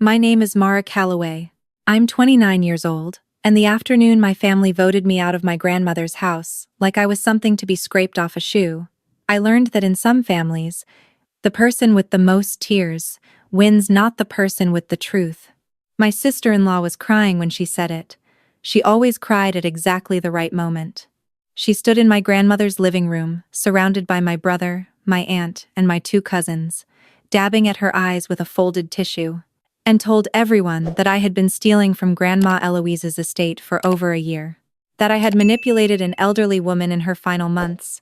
My name is Mara Calloway. I'm 29 years old, and the afternoon my family voted me out of my grandmother's house, like I was something to be scraped off a shoe. I learned that in some families, the person with the most tears wins, not the person with the truth. My sister-in-law was crying when she said it. She always cried at exactly the right moment. She stood in my grandmother's living room, surrounded by my brother, my aunt, and my two cousins, dabbing at her eyes with a folded tissue, and told everyone that I had been stealing from Grandma Eloise's estate for over a year, that I had manipulated an elderly woman in her final months,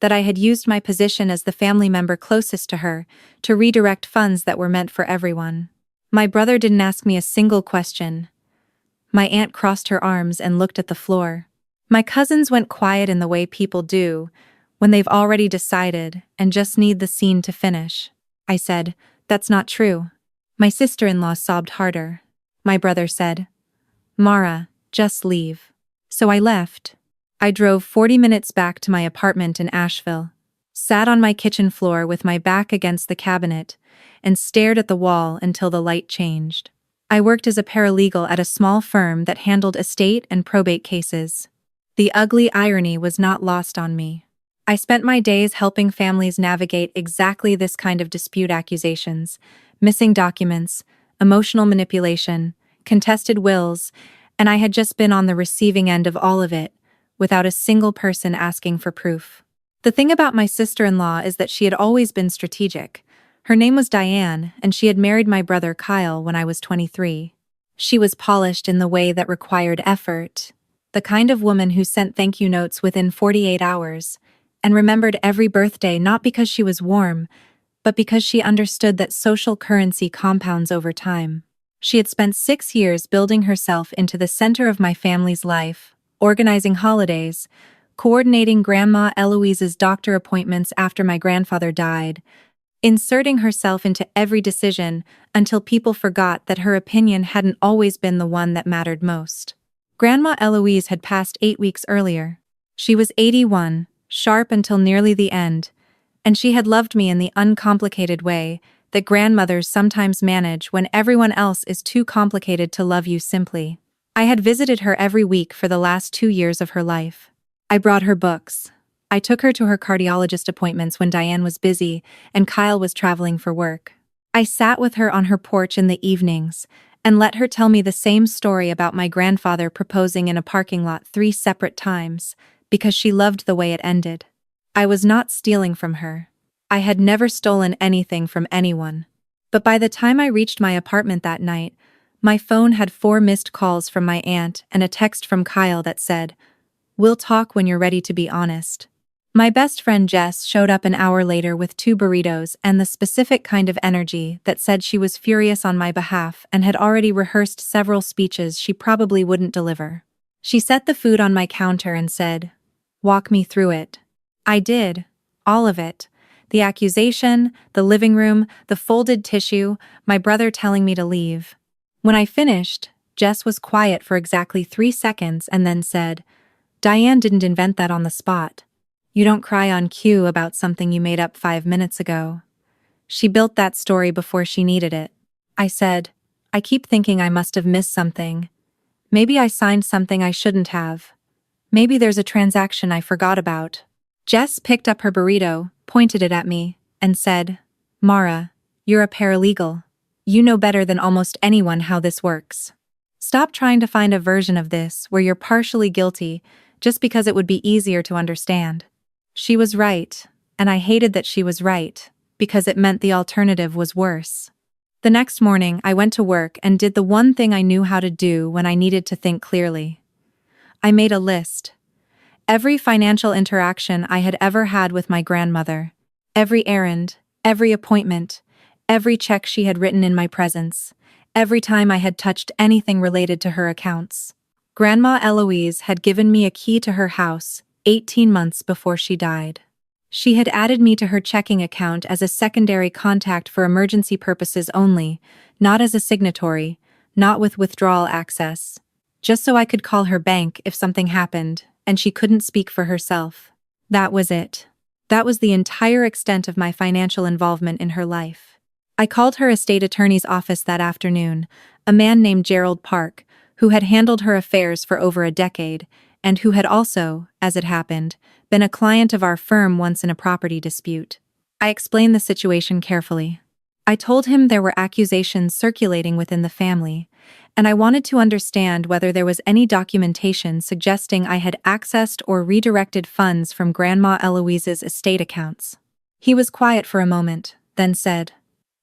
that I had used my position as the family member closest to her to redirect funds that were meant for everyone. My brother didn't ask me a single question. My aunt crossed her arms and looked at the floor. My cousins went quiet in the way people do when they've already decided and just need the scene to finish. I said, "That's not true." My sister-in-law sobbed harder. My brother said, "Mara, just leave." So I left. I drove 40 minutes back to my apartment in Asheville, sat on my kitchen floor with my back against the cabinet, and stared at the wall until the light changed. I worked as a paralegal at a small firm that handled estate and probate cases. The ugly irony was not lost on me. I spent my days helping families navigate exactly this kind of dispute: accusations, missing documents, emotional manipulation, contested wills, and I had just been on the receiving end of all of it, without a single person asking for proof. The thing about my sister-in-law is that she had always been strategic. Her name was Diane, and she had married my brother Kyle when I was 23. She was polished in the way that required effort, the kind of woman who sent thank you notes within 48 hours, and remembered every birthday not because she was warm, but because she understood that social currency compounds over time. She had spent 6 years building herself into the center of my family's life, organizing holidays, coordinating Grandma Eloise's doctor appointments after my grandfather died, inserting herself into every decision until people forgot that her opinion hadn't always been the one that mattered most. Grandma Eloise had passed 8 weeks earlier. She was 81, sharp until nearly the end, and she had loved me in the uncomplicated way that grandmothers sometimes manage when everyone else is too complicated to love you simply. I had visited her every week for the last 2 years of her life. I brought her books. I took her to her cardiologist appointments when Diane was busy and Kyle was traveling for work. I sat with her on her porch in the evenings and let her tell me the same story about my grandfather proposing in a parking lot 3 separate times because she loved the way it ended. I was not stealing from her. I had never stolen anything from anyone. But by the time I reached my apartment that night, my phone had 4 missed calls from my aunt and a text from Kyle that said, "We'll talk when you're ready to be honest." My best friend Jess showed up an hour later with 2 burritos and the specific kind of energy that said she was furious on my behalf and had already rehearsed several speeches she probably wouldn't deliver. She set the food on my counter and said, "Walk me through it." I did. All of it. The accusation, the living room, the folded tissue, my brother telling me to leave. When I finished, Jess was quiet for exactly 3 seconds and then said, "Diane didn't invent that on the spot. You don't cry on cue about something you made up 5 minutes ago. She built that story before she needed it." I said, "I keep thinking I must have missed something. Maybe I signed something I shouldn't have. Maybe there's a transaction I forgot about." Jess picked up her burrito, pointed it at me, and said, "Mara, you're a paralegal. You know better than almost anyone how this works. Stop trying to find a version of this where you're partially guilty just because it would be easier to understand." She was right, and I hated that she was right, because it meant the alternative was worse. The next morning, I went to work and did the one thing I knew how to do when I needed to think clearly. I made a list. Every financial interaction I had ever had with my grandmother, every errand, every appointment, every check she had written in my presence, every time I had touched anything related to her accounts. Grandma Eloise had given me a key to her house 18 months before she died. She had added me to her checking account as a secondary contact for emergency purposes only, not as a signatory, not with withdrawal access, just so I could call her bank if something happened and she couldn't speak for herself. That was it. That was the entire extent of my financial involvement in her life. I called her estate attorney's office that afternoon, a man named Gerald Park, who had handled her affairs for over a decade, and who had also, as it happened, been a client of our firm once in a property dispute. I explained the situation carefully. I told him there were accusations circulating within the family, and I wanted to understand whether there was any documentation suggesting I had accessed or redirected funds from Grandma Eloise's estate accounts. He was quiet for a moment, then said,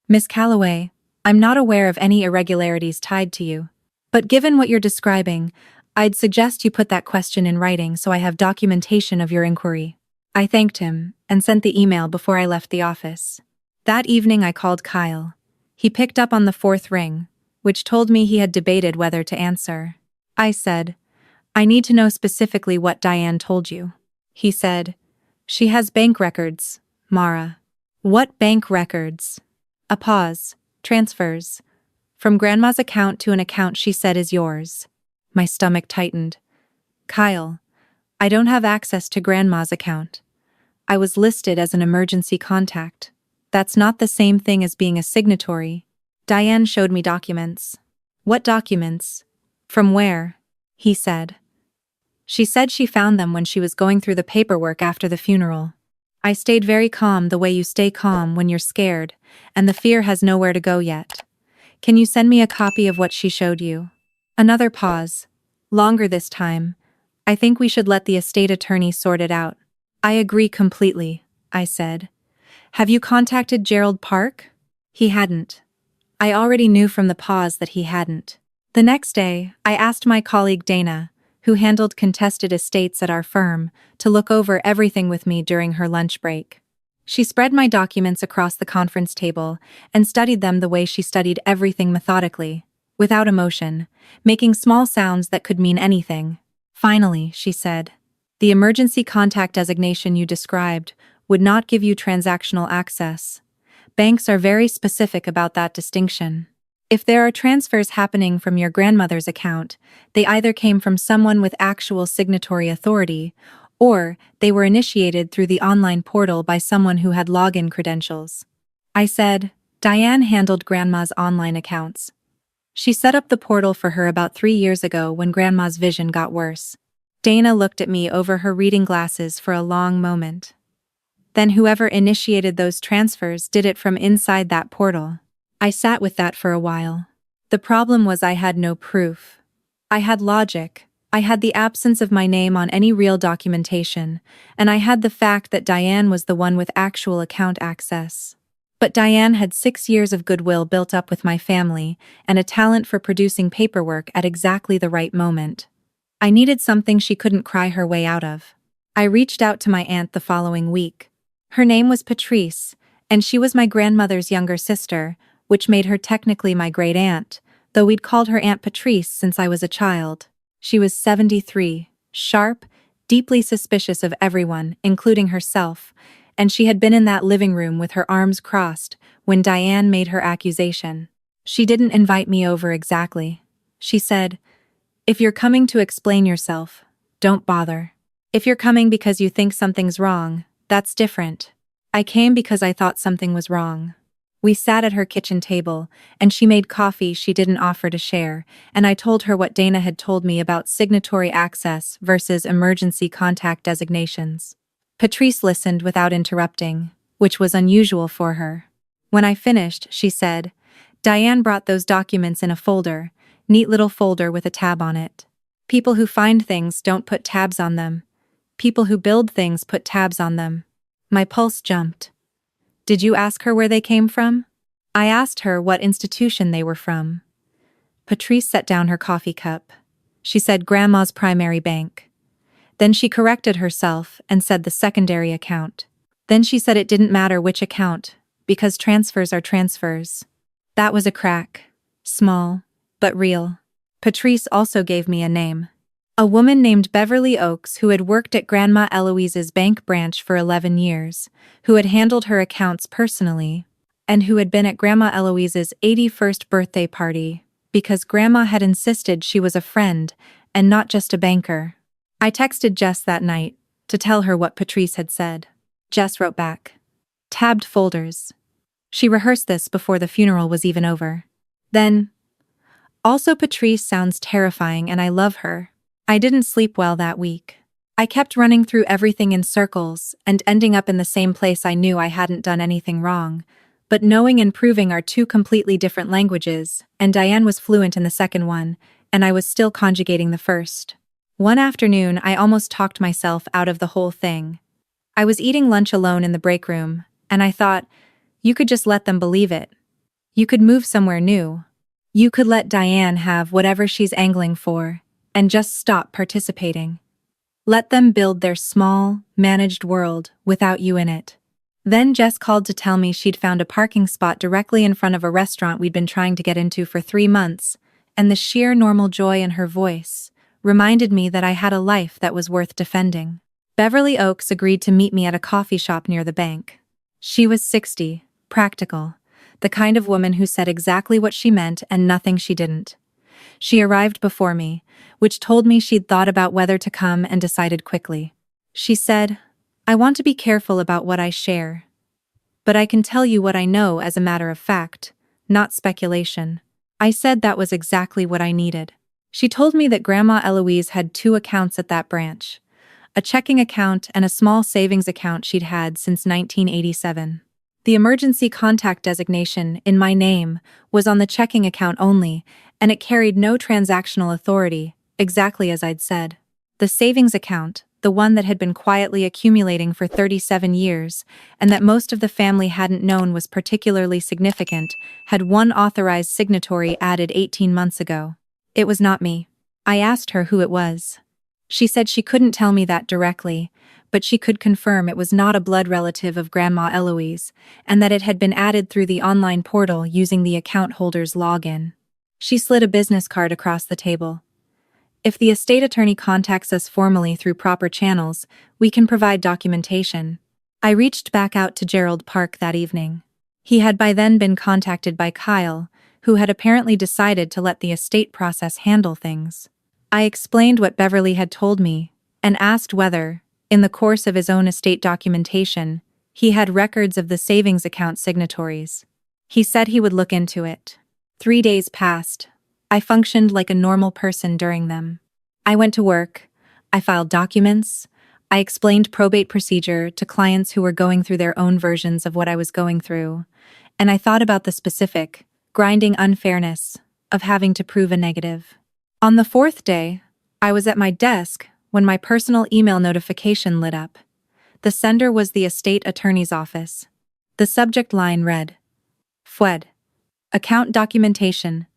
"Miss Calloway, I'm not aware of any irregularities tied to you. But given what you're describing, I'd suggest you put that question in writing so I have documentation of your inquiry." I thanked him and sent the email before I left the office. That evening I called Kyle. He picked up on the fourth ring, which told me he had debated whether to answer. I said, "I need to know specifically what Diane told you." He said, "She has bank records, Mara." "What bank records?" A pause. "Transfers. From Grandma's account to an account she said is yours." My stomach tightened. "Kyle, I don't have access to Grandma's account. I was listed as an emergency contact. That's not the same thing as being a signatory." Diane showed me documents. "What documents? From where?" He said. "She said she found them when she was going through the paperwork after the funeral." I stayed very calm, the way you stay calm when you're scared, and the fear has nowhere to go yet. "Can you send me a copy of what she showed you?" Another pause. Longer this time. "I think we should let the estate attorney sort it out." "I agree completely," I said. "Have you contacted Gerald Park?" He hadn't. I already knew from the pause that he hadn't. The next day, I asked my colleague Dana, who handled contested estates at our firm, to look over everything with me during her lunch break. She spread my documents across the conference table and studied them the way she studied everything methodically, without emotion, making small sounds that could mean anything. "Finally," she said, "the emergency contact designation you described would not give you transactional access. Banks are very specific about that distinction. If there are transfers happening from your grandmother's account, they either came from someone with actual signatory authority, or they were initiated through the online portal by someone who had login credentials." I said, "Diane handled Grandma's online accounts. She set up the portal for her about 3 years ago when Grandma's vision got worse." Dana looked at me over her reading glasses for a long moment. "Then whoever initiated those transfers did it from inside that portal." I sat with that for a while. The problem was I had no proof. I had logic, I had the absence of my name on any real documentation, and I had the fact that Diane was the one with actual account access. But Diane had 6 years of goodwill built up with my family and a talent for producing paperwork at exactly the right moment. I needed something she couldn't cry her way out of. I reached out to my aunt the following week. Her name was Patrice, and she was my grandmother's younger sister, which made her technically my great-aunt, though we'd called her Aunt Patrice since I was a child. She was 73, sharp, deeply suspicious of everyone, including herself, and she had been in that living room with her arms crossed when Diane made her accusation. She didn't invite me over exactly. She said, "If you're coming to explain yourself, don't bother. If you're coming because you think something's wrong, that's different." I came because I thought something was wrong. We sat at her kitchen table, and she made coffee she didn't offer to share, and I told her what Dana had told me about signatory access versus emergency contact designations. Patrice listened without interrupting, which was unusual for her. When I finished, she said, "Diane brought those documents in a folder, neat little folder with a tab on it. People who find things don't put tabs on them. People who build things put tabs on them." My pulse jumped. "Did you ask her where they came from?" I asked her what institution they were from. Patrice set down her coffee cup. She said Grandma's primary bank. Then she corrected herself and said the secondary account. Then she said it didn't matter which account, because transfers are transfers. That was a crack. Small, but real. Patrice also gave me a name. A woman named Beverly Oakes, who had worked at Grandma Eloise's bank branch for 11 years, who had handled her accounts personally, and who had been at Grandma Eloise's 81st birthday party, because Grandma had insisted she was a friend and not just a banker. I texted Jess that night to tell her what Patrice had said. Jess wrote back, "Tabbed folders. She rehearsed this before the funeral was even over. Then, also Patrice sounds terrifying and I love her. I didn't sleep well that week. I kept running through everything in circles and ending up in the same place I knew I hadn't done anything wrong. But knowing and proving are two completely different languages, and Diane was fluent in the second one, and I was still conjugating the first. One afternoon, I almost talked myself out of the whole thing. I was eating lunch alone in the break room, and I thought, you could just let them believe it. You could move somewhere new. You could let Diane have whatever she's angling for, and just stop participating. Let them build their small, managed world without you in it. Then Jess called to tell me she'd found a parking spot directly in front of a restaurant we'd been trying to get into for 3 months, and the sheer normal joy in her voice reminded me that I had a life that was worth defending. Beverly Oaks agreed to meet me at a coffee shop near the bank. She was 60, practical, the kind of woman who said exactly what she meant and nothing she didn't. She arrived before me, which told me she'd thought about whether to come and decided quickly. She said, I want to be careful about what I share. But I can tell you what I know as a matter of fact, not speculation. I said that was exactly what I needed. She told me that Grandma Eloise had 2 accounts at that branch, a checking account and a small savings account she'd had since 1987. The emergency contact designation in my name was on the checking account only, and it carried no transactional authority, exactly as I'd said. The savings account, the one that had been quietly accumulating for 37 years, and that most of the family hadn't known was particularly significant, had one authorized signatory added 18 months ago. It was not me. I asked her who it was. She said she couldn't tell me that directly, but she could confirm it was not a blood relative of Grandma Eloise, and that it had been added through the online portal using the account holder's login. She slid a business card across the table. If the estate attorney contacts us formally through proper channels, we can provide documentation. I reached back out to Gerald Park that evening. He had by then been contacted by Kyle, who had apparently decided to let the estate process handle things. I explained what Beverly had told me, and asked whether, in the course of his own estate documentation, he had records of the savings account signatories. He said he would look into it. 3 days passed. I functioned like a normal person during them. I went to work. I filed documents. I explained probate procedure to clients who were going through their own versions of what I was going through, and I thought about the specific, grinding unfairness of having to prove a negative. On the 4th day, I was at my desk when my personal email notification lit up. The sender was the estate attorney's office. The subject line read, FWED, Account Documentation,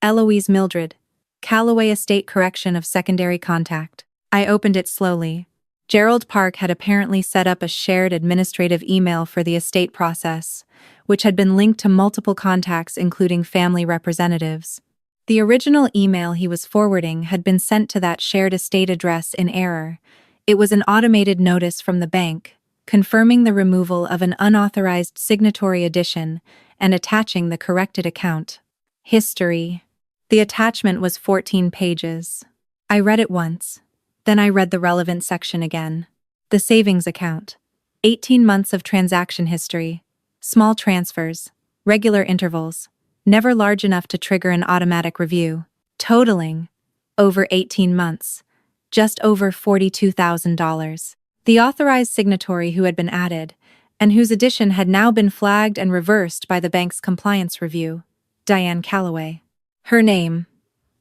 Eloise Mildred, Callaway Estate Correction of Secondary Contact. I opened it slowly. Gerald Park had apparently set up a shared administrative email for the estate process, which had been linked to multiple contacts including family representatives. The original email he was forwarding had been sent to that shared estate address in error. It was an automated notice from the bank, confirming the removal of an unauthorized signatory addition and attaching the corrected account. History. The attachment was 14 pages. I read it once. Then I read the relevant section again. The savings account. 18 months of transaction history. Small transfers. Regular intervals. Never large enough to trigger an automatic review. Totaling, over 18 months, just over $42,000. The authorized signatory who had been added, and whose addition had now been flagged and reversed by the bank's compliance review, Diane Callaway. Her name,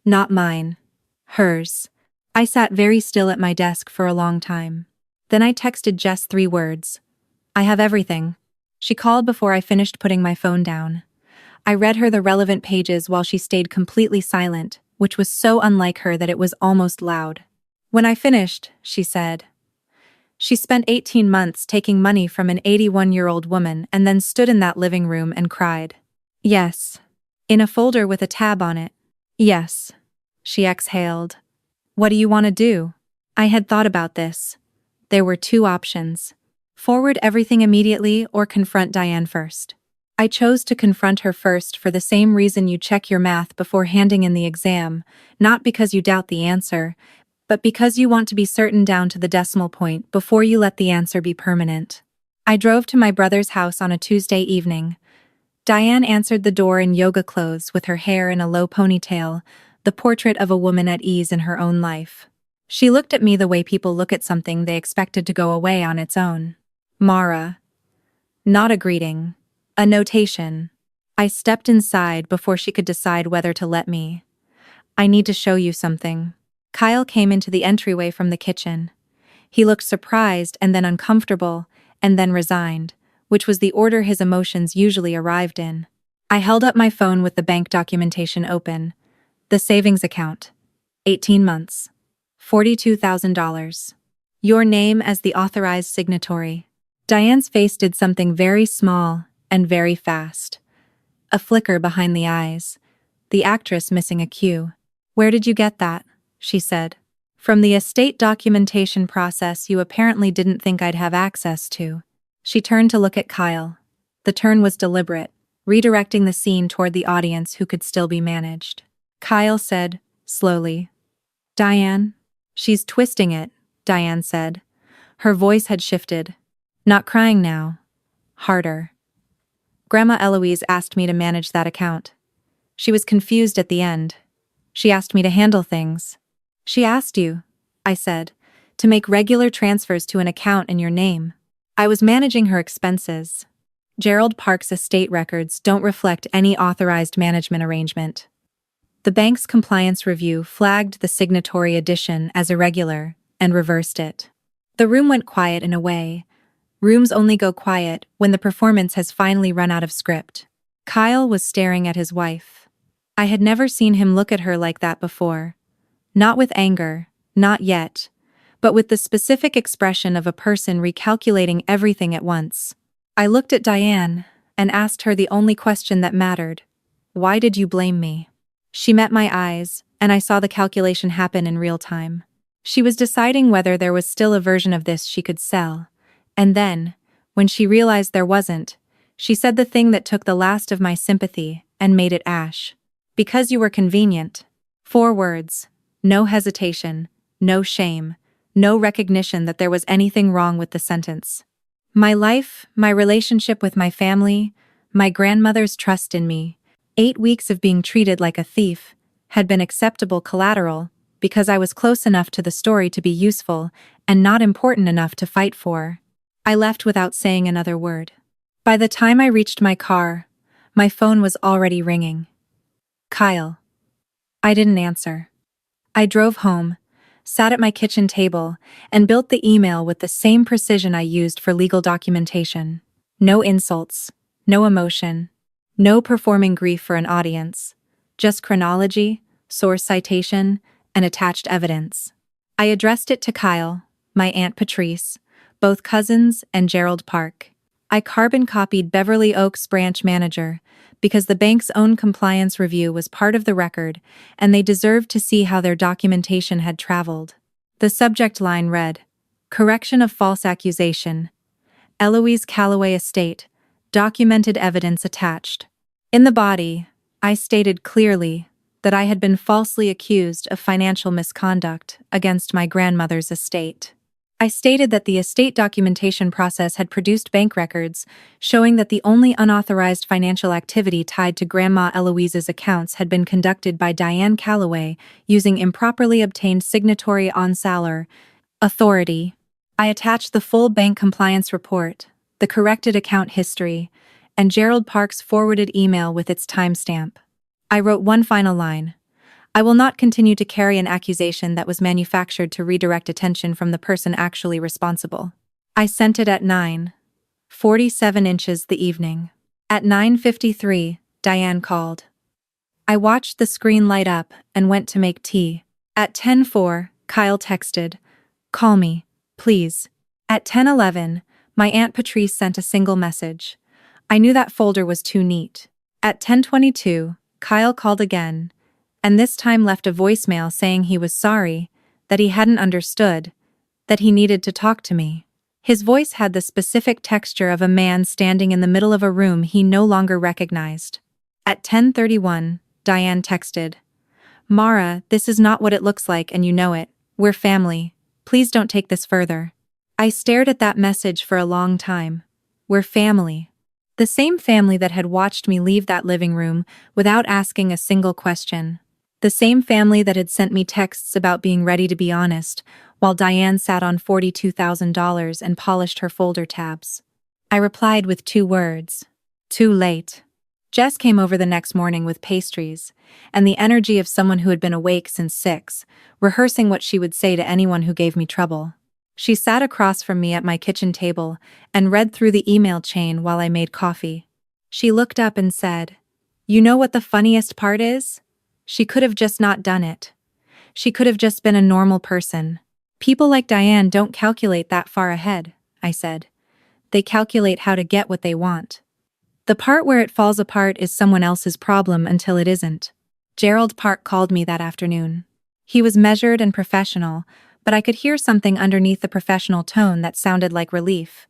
not mine, hers. I sat very still at my desk for a long time. Then I texted Jess 3 words. I have everything. She called before I finished putting my phone down. I read her the relevant pages while she stayed completely silent, which was so unlike her that it was almost loud. When I finished, she said, she spent 18 months taking money from an 81-year-old woman and then stood in that living room and cried. Yes. In a folder with a tab on it. Yes. She exhaled. What do you want to do? I had thought about this. There were 2 options. Forward everything immediately or confront Diane first. I chose to confront her first for the same reason you check your math before handing in the exam, not because you doubt the answer, but because you want to be certain down to the decimal point before you let the answer be permanent. I drove to my brother's house on a Tuesday evening. Diane answered the door in yoga clothes with her hair in a low ponytail, the portrait of a woman at ease in her own life. She looked at me the way people look at something they expected to go away on its own. Mara. Not a greeting. A notation. I stepped inside before she could decide whether to let me. I need to show you something. Kyle came into the entryway from the kitchen. He looked surprised and then uncomfortable, and then resigned, which was the order his emotions usually arrived in. I held up my phone with the bank documentation open. The savings account. 18 months. $42,000. Your name as the authorized signatory. Diane's face did something very small and very fast. A flicker behind the eyes. The actress missing a cue. Where did you get that? She said. From the estate documentation process you apparently didn't think I'd have access to. She turned to look at Kyle. The turn was deliberate, redirecting the scene toward the audience who could still be managed. Kyle said, slowly, Diane? She's twisting it, Diane said. Her voice had shifted. Not crying now. Harder. Grandma Eloise asked me to manage that account. She was confused at the end. She asked me to handle things. She asked you, I said, to make regular transfers to an account in your name. I was managing her expenses. Gerald Park's estate records don't reflect any authorized management arrangement. The bank's compliance review flagged the signatory addition as irregular and reversed it. The room went quiet in a way. Rooms only go quiet when the performance has finally run out of script. Kyle was staring at his wife. I had never seen him look at her like that before. Not with anger, not yet, but with the specific expression of a person recalculating everything at once. I looked at Diane and asked her the only question that mattered. Why did you blame me? She met my eyes, and I saw the calculation happen in real time. She was deciding whether there was still a version of this she could sell. And then, when she realized there wasn't, she said the thing that took the last of my sympathy and made it ash. Because you were convenient. 4 words. No hesitation, no shame, no recognition that there was anything wrong with the sentence. My life, my relationship with my family, my grandmother's trust in me, 8 weeks of being treated like a thief, had been acceptable collateral because I was close enough to the story to be useful and not important enough to fight for. I left without saying another word. By the time I reached my car, my phone was already ringing. Kyle. I didn't answer. I drove home, sat at my kitchen table, and built the email with the same precision I used for legal documentation. No insults, no emotion, no performing grief for an audience, just chronology, source citation, and attached evidence. I addressed it to Kyle, my Aunt Patrice, both cousins, and Gerald Park. I carbon copied Beverly Oaks branch manager because the bank's own compliance review was part of the record and they deserved to see how their documentation had traveled. The subject line read, Correction of false accusation. Eloise Calloway Estate. Documented evidence attached. In the body, I stated clearly that I had been falsely accused of financial misconduct against my grandmother's estate. I stated that the estate documentation process had produced bank records showing that the only unauthorized financial activity tied to Grandma Eloise's accounts had been conducted by Diane Calloway using improperly obtained signatory on-saler authority. I attached the full bank compliance report, the corrected account history, and Gerald Park's forwarded email with its timestamp. I wrote one final line. I will not continue to carry an accusation that was manufactured to redirect attention from the person actually responsible. I sent it at 9:47 inches the evening. At 9:53, Diane called. I watched the screen light up and went to make tea. At 10:04, Kyle texted, Call me, please. At 10:11, my Aunt Patrice sent a single message. I knew that folder was too neat. At 10:22, Kyle called again, and this time left a voicemail saying he was sorry, that he hadn't understood, that he needed to talk to me. His voice had the specific texture of a man standing in the middle of a room he no longer recognized. At 10:31, Diane texted, Mara, this is not what it looks like and you know it. We're family. Please don't take this further. I stared at that message for a long time. We're family. The same family that had watched me leave that living room without asking a single question. The same family that had sent me texts about being ready to be honest, while Diane sat on $42,000 and polished her folder tabs. I replied with 2 words. Too late. Jess came over the next morning with pastries, and the energy of someone who had been awake since 6, rehearsing what she would say to anyone who gave me trouble. She sat across from me at my kitchen table and read through the email chain while I made coffee. She looked up and said, "You know what the funniest part is? She could have just not done it. She could have just been a normal person. People like Diane don't calculate that far ahead," I said. "They calculate how to get what they want. The part where it falls apart is someone else's problem until it isn't." Gerald Park called me that afternoon. He was measured and professional, but I could hear something underneath the professional tone that sounded like relief.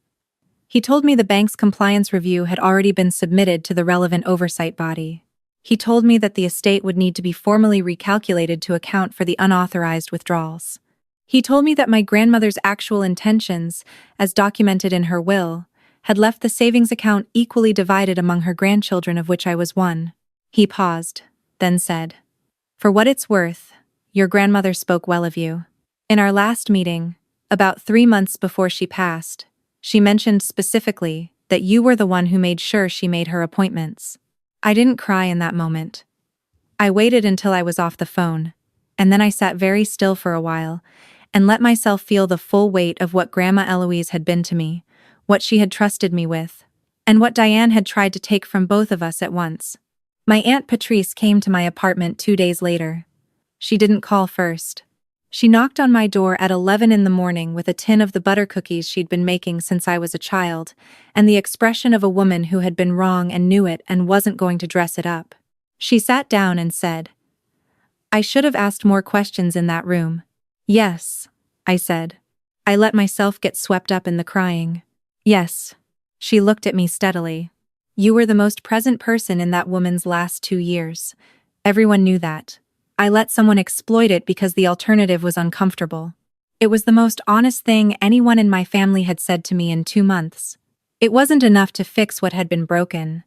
He told me the bank's compliance review had already been submitted to the relevant oversight body. He told me that the estate would need to be formally recalculated to account for the unauthorized withdrawals. He told me that my grandmother's actual intentions, as documented in her will, had left the savings account equally divided among her grandchildren, of which I was one. He paused, then said, "For what it's worth, your grandmother spoke well of you. In our last meeting, about 3 months before she passed, she mentioned specifically that you were the one who made sure she made her appointments." I didn't cry in that moment. I waited until I was off the phone, and then I sat very still for a while and let myself feel the full weight of what Grandma Eloise had been to me, what she had trusted me with, and what Diane had tried to take from both of us at once. My Aunt Patrice came to my apartment 2 days later. She didn't call first. She knocked on my door at 11 in the morning with a tin of the butter cookies she'd been making since I was a child, and the expression of a woman who had been wrong and knew it and wasn't going to dress it up. She sat down and said, "I should have asked more questions in that room." "Yes," I said. I let myself get swept up in the crying. "Yes." She looked at me steadily. "You were the most present person in that woman's last 2 years. Everyone knew that. I let someone exploit it because the alternative was uncomfortable. It was the most honest thing anyone in my family had said to me in 2 months. It wasn't enough to fix what had been broken,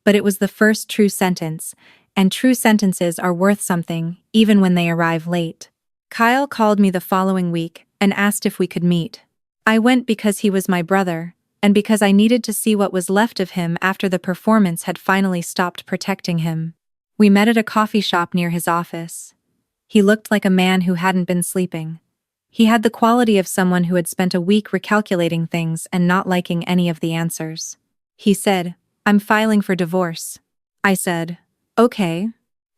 but it was the first true sentence, and true sentences are worth something, even when they arrive late. Kyle called me the following week and asked if we could meet. I went because he was my brother, and because I needed to see what was left of him after the performance had finally stopped protecting him. We met at a coffee shop near his office. He looked like a man who hadn't been sleeping. He had the quality of someone who had spent a week recalculating things and not liking any of the answers. He said, "I'm filing for divorce." I said, "Okay.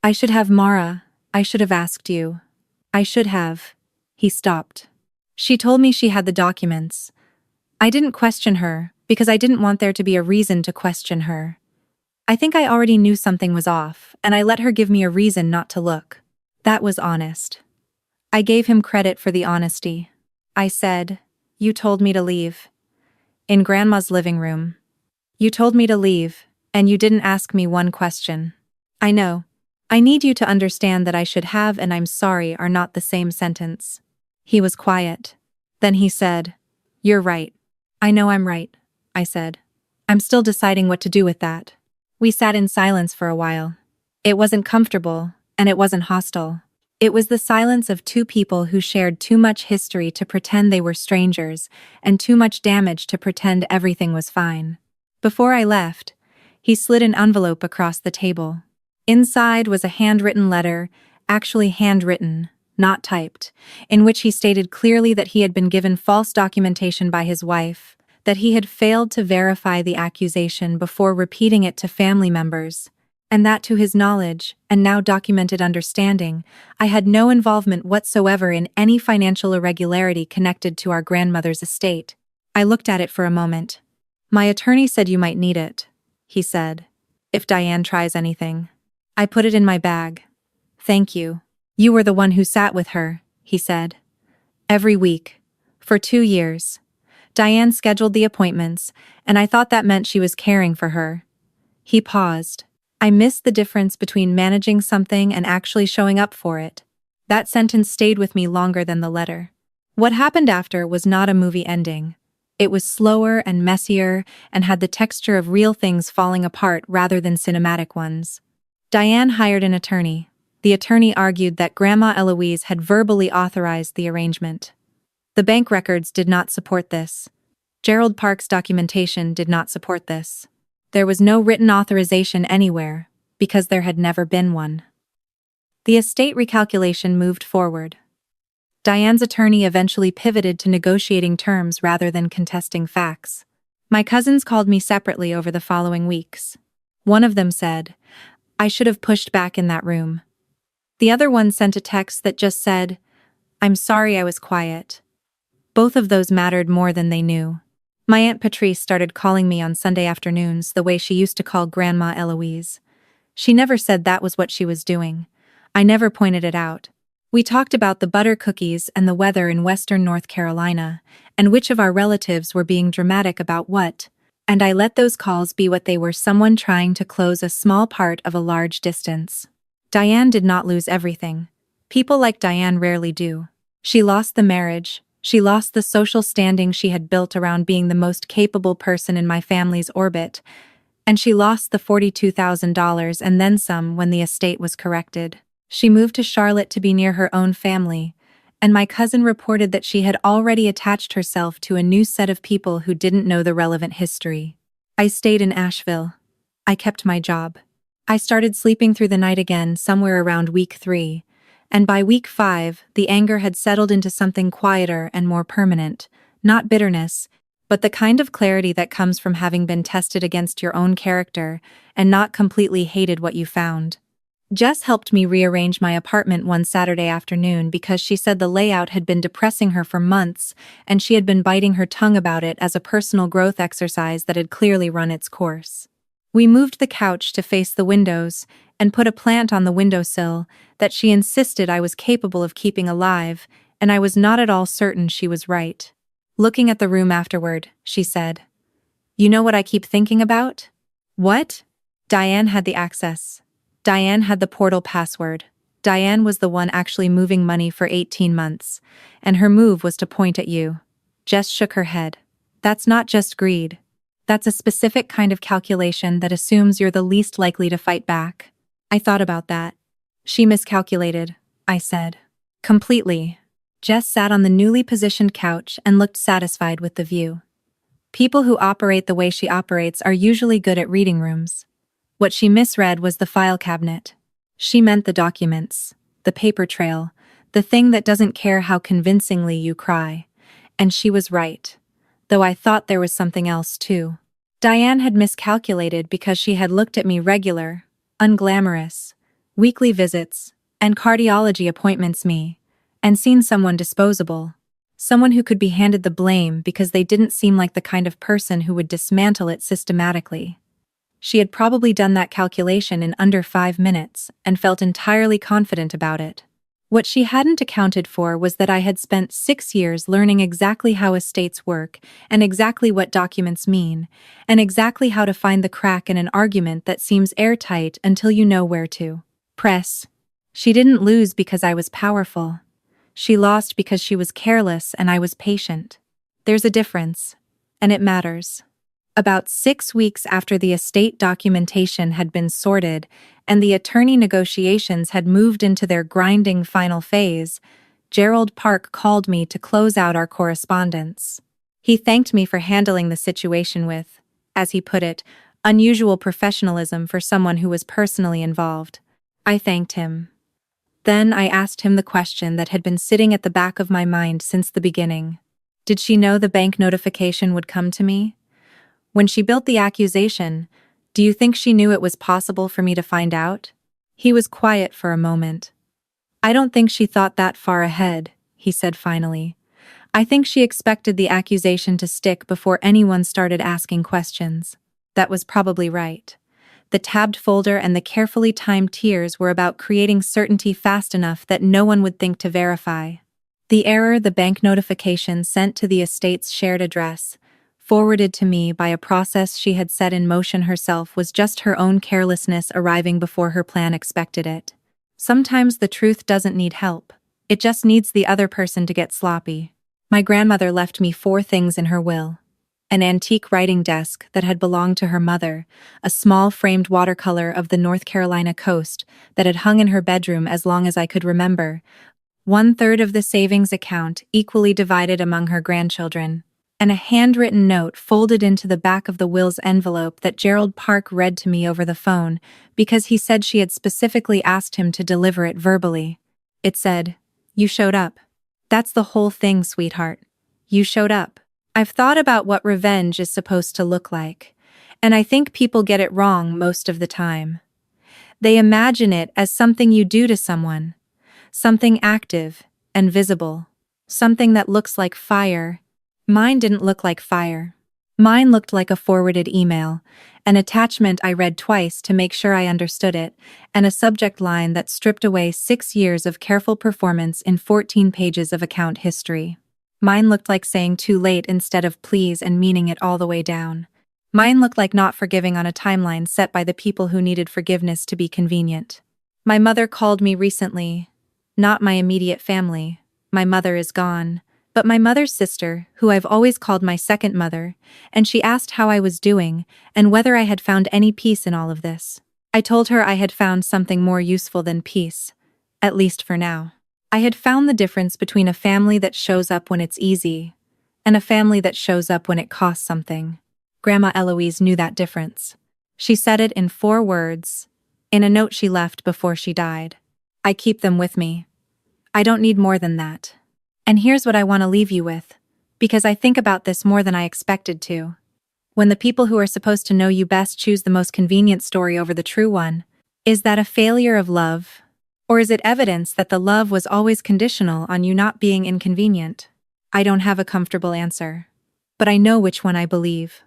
I should have Mara. I should have asked you. I should have." He stopped. "She told me she had the documents. I didn't question her because I didn't want there to be a reason to question her. I think I already knew something was off, and I let her give me a reason not to look. That was honest." I gave him credit for the honesty. I said, "You told me to leave." In Grandma's living room. "You told me to leave, and you didn't ask me one question." "I know. I need you to understand that I should have and I'm sorry are not the same sentence." He was quiet. Then he said, "You're right." "I know I'm right," I said. "I'm still deciding what to do with that." We sat in silence for a while. It wasn't comfortable, and it wasn't hostile. It was the silence of 2 people who shared too much history to pretend they were strangers, and too much damage to pretend everything was fine. Before I left, he slid an envelope across the table. Inside was a handwritten letter, actually handwritten, not typed, in which he stated clearly that he had been given false documentation by his wife, that he had failed to verify the accusation before repeating it to family members, and that to his knowledge, and now documented understanding, I had no involvement whatsoever in any financial irregularity connected to our grandmother's estate. I looked at it for a moment. "My attorney said you might need it," he said, "if Diane tries anything." I put it in my bag. "Thank you. You were the one who sat with her," he said. "Every week. For 2 years. Diane scheduled the appointments, and I thought that meant she was caring for her." He paused. I missed the difference between managing something and actually showing up for it. That sentence stayed with me longer than the letter. What happened after was not a movie ending. It was slower and messier and had the texture of real things falling apart rather than cinematic ones. Diane hired an attorney. The attorney argued that Grandma Eloise had verbally authorized the arrangement. The bank records did not support this. Gerald Park's documentation did not support this. There was no written authorization anywhere, because there had never been one. The estate recalculation moved forward. Diane's attorney eventually pivoted to negotiating terms rather than contesting facts. My cousins called me separately over the following weeks. One of them said, "I should have pushed back in that room." The other one sent a text that just said, "I'm sorry I was quiet." Both of those mattered more than they knew. My Aunt Patrice started calling me on Sunday afternoons the way she used to call Grandma Eloise. She never said that was what she was doing. I never pointed it out. We talked about the butter cookies and the weather in western North Carolina, and which of our relatives were being dramatic about what, and I let those calls be what they were: someone trying to close a small part of a large distance. Diane did not lose everything. People like Diane rarely do. She lost the marriage. She lost the social standing she had built around being the most capable person in my family's orbit, and she lost the $42,000 and then some when the estate was corrected. She moved to Charlotte to be near her own family, and my cousin reported that she had already attached herself to a new set of people who didn't know the relevant history. I stayed in Asheville. I kept my job. I started sleeping through the night again somewhere around week 3, and by week 5, the anger had settled into something quieter and more permanent, not bitterness, but the kind of clarity that comes from having been tested against your own character and not completely hated what you found. Jess helped me rearrange my apartment one Saturday afternoon because she said the layout had been depressing her for months, and she had been biting her tongue about it as a personal growth exercise that had clearly run its course. We moved the couch to face the windows and put a plant on the windowsill that she insisted I was capable of keeping alive, and I was not at all certain she was right. Looking at the room afterward, she said, "You know what I keep thinking about?" "What?" Diane had the access. Diane had the portal password. Diane was the one actually moving money for 18 months, and her move was to point at you. Jess shook her head. "That's not just greed. That's a specific kind of calculation that assumes you're the least likely to fight back." I thought about that. "She miscalculated," I said. "Completely." Jess sat on the newly positioned couch and looked satisfied with the view. People who operate the way she operates are usually good at reading rooms. What she misread was the file cabinet. She meant the documents, the paper trail, the thing that doesn't care how convincingly you cry. And she was right. Though I thought there was something else too. Diane had miscalculated because she had looked at me regular, unglamorous, weekly visits, and cardiology appointments me, and seen someone disposable. Someone who could be handed the blame because they didn't seem like the kind of person who would dismantle it systematically. She had probably done that calculation in under 5 minutes and felt entirely confident about it. What she hadn't accounted for was that I had spent 6 years learning exactly how estates work and exactly what documents mean, and exactly how to find the crack in an argument that seems airtight until you know where to press. She didn't lose because I was powerful. She lost because she was careless and I was patient. There's a difference, and it matters. About 6 weeks after the estate documentation had been sorted and the attorney negotiations had moved into their grinding final phase, Gerald Park called me to close out our correspondence. He thanked me for handling the situation with, as he put it, unusual professionalism for someone who was personally involved. I thanked him. Then I asked him the question that had been sitting at the back of my mind since the beginning. Did she know the bank notification would come to me? When she built the accusation, do you think she knew it was possible for me to find out? He was quiet for a moment. "I don't think she thought that far ahead," he said finally. "I think she expected the accusation to stick before anyone started asking questions." That was probably right. The tabbed folder and the carefully timed tiers were about creating certainty fast enough that no one would think to verify. The error the bank notification sent to the estate's shared address, forwarded to me by a process she had set in motion herself, was just her own carelessness arriving before her plan expected it. Sometimes the truth doesn't need help. It just needs the other person to get sloppy. My grandmother left me 4 things in her will. an antique writing desk that had belonged to her mother, a small framed watercolor of the North Carolina coast that had hung in her bedroom as long as I could remember, 1/3 of the savings account equally divided among her grandchildren, and a handwritten note folded into the back of the will's envelope that Gerald Park read to me over the phone because he said she had specifically asked him to deliver it verbally. It said, "You showed up. That's the whole thing, sweetheart. You showed up." I've thought about what revenge is supposed to look like, and I think people get it wrong most of the time. They imagine it as something you do to someone, something active and visible, something that looks like fire. Mine didn't look like fire. Mine looked like a forwarded email, an attachment I read twice to make sure I understood it, and a subject line that stripped away 6 years of careful performance in 14 pages of account history. Mine looked like saying too late instead of please and meaning it all the way down. Mine looked like not forgiving on a timeline set by the people who needed forgiveness to be convenient. My mother called me recently. Not my immediate family. My mother is gone. But my mother's sister, who I've always called my second mother, and she asked how I was doing and whether I had found any peace in all of this. I told her I had found something more useful than peace, at least for now. I had found the difference between a family that shows up when it's easy and a family that shows up when it costs something. Grandma Eloise knew that difference. She said it in 4 words, in a note she left before she died. I keep them with me. I don't need more than that. And here's what I want to leave you with, because I think about this more than I expected to. When the people who are supposed to know you best choose the most convenient story over the true one, is that a failure of love? Or is it evidence that the love was always conditional on you not being inconvenient? I don't have a comfortable answer. But I know which one I believe.